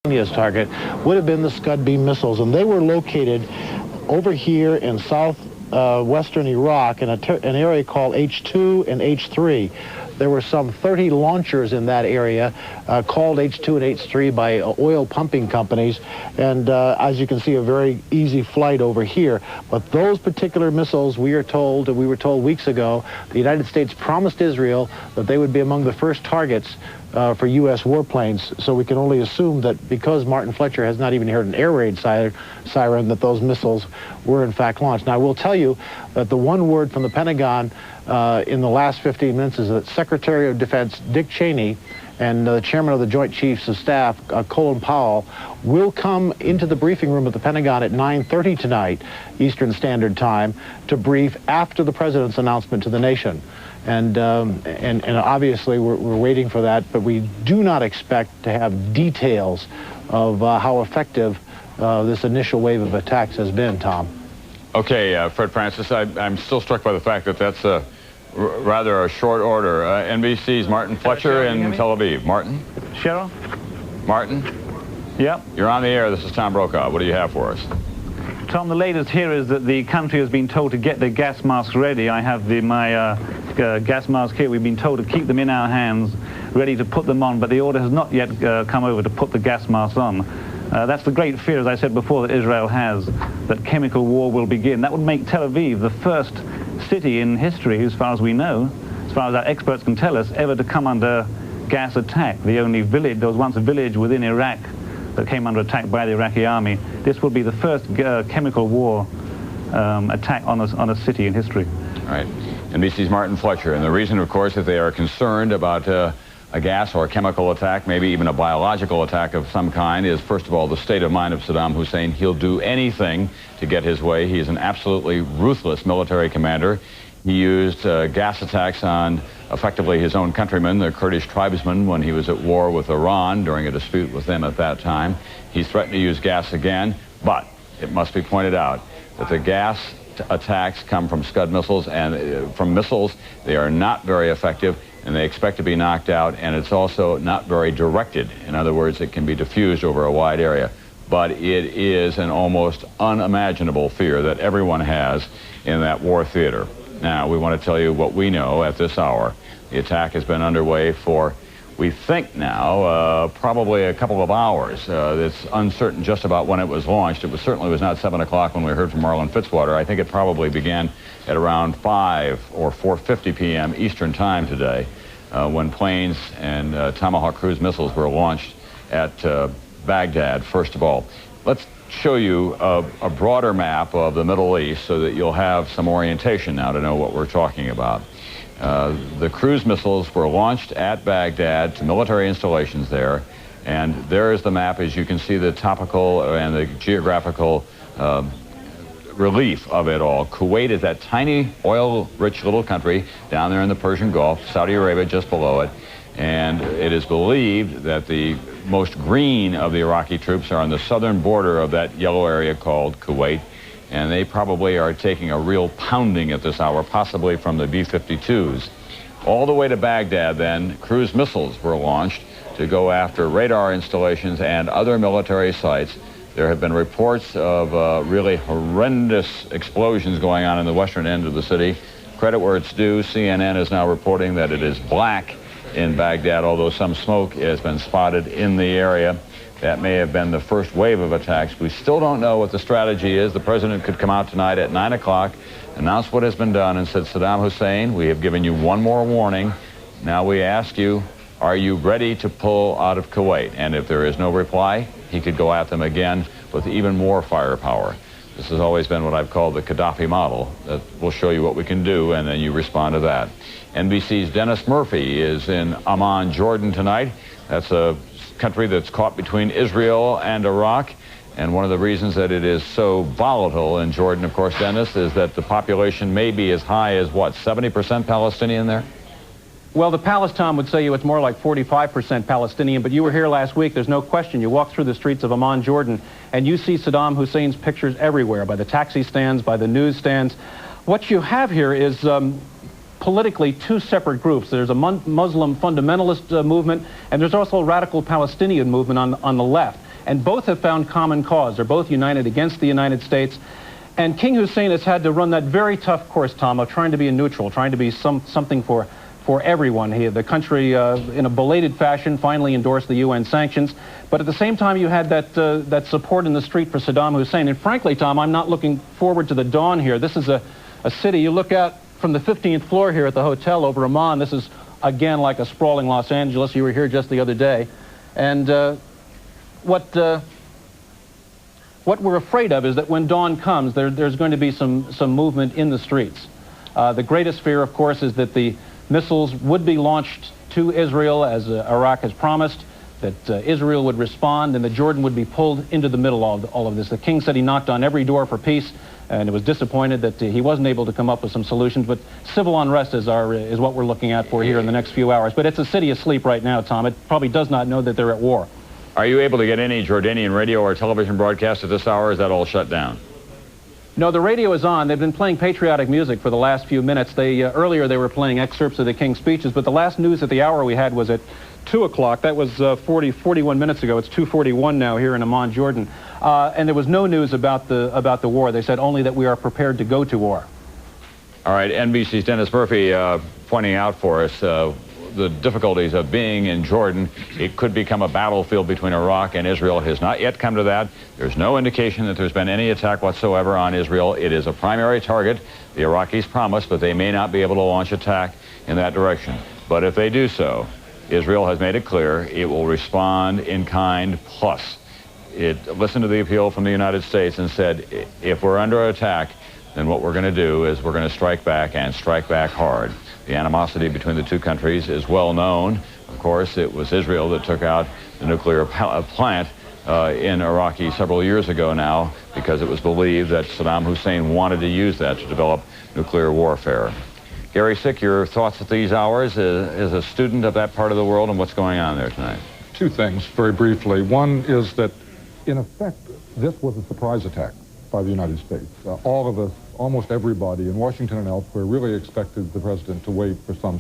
target would have been the Scud beam missiles, and they were located over here in southwestern Iraq in an area called H2 and H3. There were some 30 launchers in that area called H2 and H3 by oil pumping companies, and as you can see, a very easy flight over here. But those particular missiles, we were told weeks ago, the United States promised Israel that they would be among the first targets for U.S. warplanes, so we can only assume that because Martin Fletcher has not even heard an air raid siren, that those missiles were in fact launched. Now, I will tell you that the one word from the Pentagon in the last 15 minutes is that Secretary of Defense Dick Cheney and the Chairman of the Joint Chiefs of Staff, Colin Powell, will come into the briefing room at the Pentagon at 9:30 tonight, Eastern Standard Time, to brief after the President's announcement to the nation. And obviously we're waiting for that, but we do not expect to have details of how effective this initial wave of attacks has been, Tom. Okay, Fred Francis, I'm still struck by the fact that that's rather a short order. NBC's Martin Fletcher in Tel Aviv. Martin? Cheryl? Martin? Yep. You're on the air. This is Tom Brokaw. What do you have for us? Tom, the latest here is that the country has been told to get the gas masks ready. I have my gas mask here. We've been told to keep them in our hands, ready to put them on, but the order has not yet come over to put the gas masks on. That's the great fear, as I said before, that Israel has, that chemical war will begin. That would make Tel Aviv the first city in history, as far as we know, as far as our experts can tell us, ever to come under gas attack. The only village, there was once a village within Iraq that came under attack by the Iraqi army. This will be the first chemical war attack on a city in history. All right. NBC's Martin Fletcher. And the reason, of course, that they are concerned about a gas or a chemical attack, maybe even a biological attack of some kind, is, first of all, the state of mind of Saddam Hussein. He'll do anything to get his way. He is an absolutely ruthless military commander. He used gas attacks on effectively his own countrymen, the Kurdish tribesmen, when he was at war with Iran during a dispute with them at that time. He's threatened to use gas again, but it must be pointed out that the gas attacks come from Scud missiles, and from missiles, they are not very effective, and they expect to be knocked out, and it's also not very directed. In other words, it can be diffused over a wide area. But it is an almost unimaginable fear that everyone has in that war theater. Now, we want to tell you what we know at this hour. The attack has been underway for, we think now, probably a couple of hours. It's uncertain just about when it was launched. It certainly was not 7 o'clock when we heard from Marlon Fitzwater. I think it probably began at around 5 or 4:50 p.m. Eastern Time today, when planes and Tomahawk cruise missiles were launched at Baghdad, first of all. Let's show you a broader map of the Middle East so that you'll have some orientation now to know what we're talking about. The cruise missiles were launched at Baghdad to military installations there, and there is the map. As you can see, the topical and the geographical relief of it all. Kuwait is that tiny oil-rich little country down there in the Persian Gulf, Saudi Arabia just below it, and it is believed that the most green of the Iraqi troops are on the southern border of that yellow area called Kuwait, and they probably are taking a real pounding at this hour, possibly from the B-52s. All the way to Baghdad, then, cruise missiles were launched to go after radar installations and other military sites. There have been reports of really horrendous explosions going on in the western end of the city. Credit where it's due, CNN is now reporting that it is black in Baghdad, although some smoke has been spotted in the area. That may have been the first wave of attacks. We still don't know what the strategy is. The president could come out tonight at 9 o'clock, announce what has been done, and said, Saddam Hussein, we have given you one more warning. Now we ask you, are you ready to pull out of Kuwait? And if there is no reply, he could go at them again with even more firepower. This has always been what I've called the Gaddafi model, that we'll show you what we can do, and then you respond to that. NBC's Dennis Murphy is in Amman, Jordan tonight. That's a country that's caught between Israel and Iraq. And one of the reasons that it is so volatile in Jordan, of course, Dennis, is that the population may be as high as, what, 70% Palestinian there? Well, the Palestine would say it's more like 45% Palestinian, but you were here last week. There's no question. You walk through the streets of Amman, Jordan, and you see Saddam Hussein's pictures everywhere, by the taxi stands, by the news stands. What you have here is politically two separate groups. There's a Muslim fundamentalist movement, and there's also a radical Palestinian movement on the left. and both have found common cause. They're both united against the United States. And King Hussein has had to run that very tough course, Tom, of trying to be a neutral, trying to be something for everyone. The country, in a belated fashion, finally endorsed the UN sanctions. But at the same time, you had that support in the street for Saddam Hussein. And frankly, Tom, I'm not looking forward to the dawn here. This is a city you look at from the 15th floor here at the hotel over Amman. This is, again, like a sprawling Los Angeles. You were here just the other day. And what we're afraid of is that when dawn comes, there's going to be some movement in the streets. The greatest fear, of course, is that the missiles would be launched to Israel, as Iraq has promised, that Israel would respond, and that Jordan would be pulled into the middle of all of this. The king said he knocked on every door for peace, and was disappointed that he wasn't able to come up with some solutions. But civil unrest is what we're looking at for here in the next few hours. But it's a city asleep right now, Tom. It probably does not know that they're at war. Are you able to get any Jordanian radio or television broadcast at this hour? Is that all shut down? No, the radio is on. They've been playing patriotic music for the last few minutes. Earlier they were playing excerpts of the King's speeches, but the last news at the hour we had was at 2 o'clock. That was 41 minutes ago. It's 2:41 now here in Amman, Jordan. And there was no news about the war. They said only that we are prepared to go to war. All right, NBC's Dennis Murphy pointing out for us the difficulties of being in Jordan. It could become a battlefield between Iraq and Israel. It has not yet come to that. There's no indication that there's been any attack whatsoever on Israel. It is a primary target. The Iraqis promised, but they may not be able to launch attack in that direction. But if they do so, Israel has made it clear it will respond in kind plus. It listened to the appeal from the United States and said, if we're under attack, then what we're going to do is we're going to strike back, and strike back hard. The animosity between the two countries is well known. Of course, it was Israel that took out the nuclear plant in Iraq several years ago now, because it was believed that Saddam Hussein wanted to use that to develop nuclear warfare. Gary Sick, your thoughts at these hours as a student of that part of the world and what's going on there tonight? Two things, very briefly. One is that, in effect, this was a surprise attack by the United States. All of us, almost everybody in Washington and elsewhere, really expected the president to wait for some